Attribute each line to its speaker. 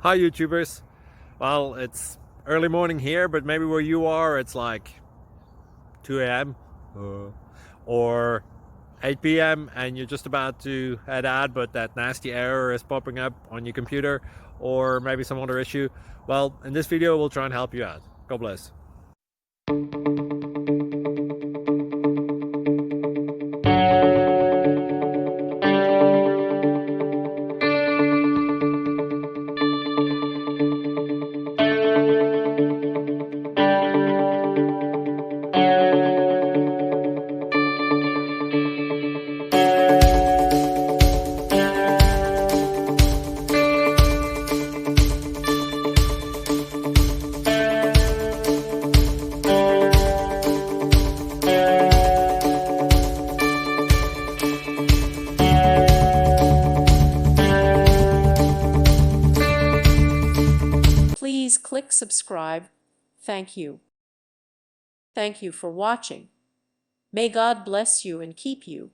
Speaker 1: Hi YouTubers. Well, it's early morning here, but maybe where you are it's like 2 a.m. or 8 p.m. and you're just about to head out, but that nasty error is popping up on your computer, or maybe some other issue. Well, in this video we'll try and help you out. God bless.
Speaker 2: Please click subscribe. Thank you. Thank you for watching. May God bless you and keep you.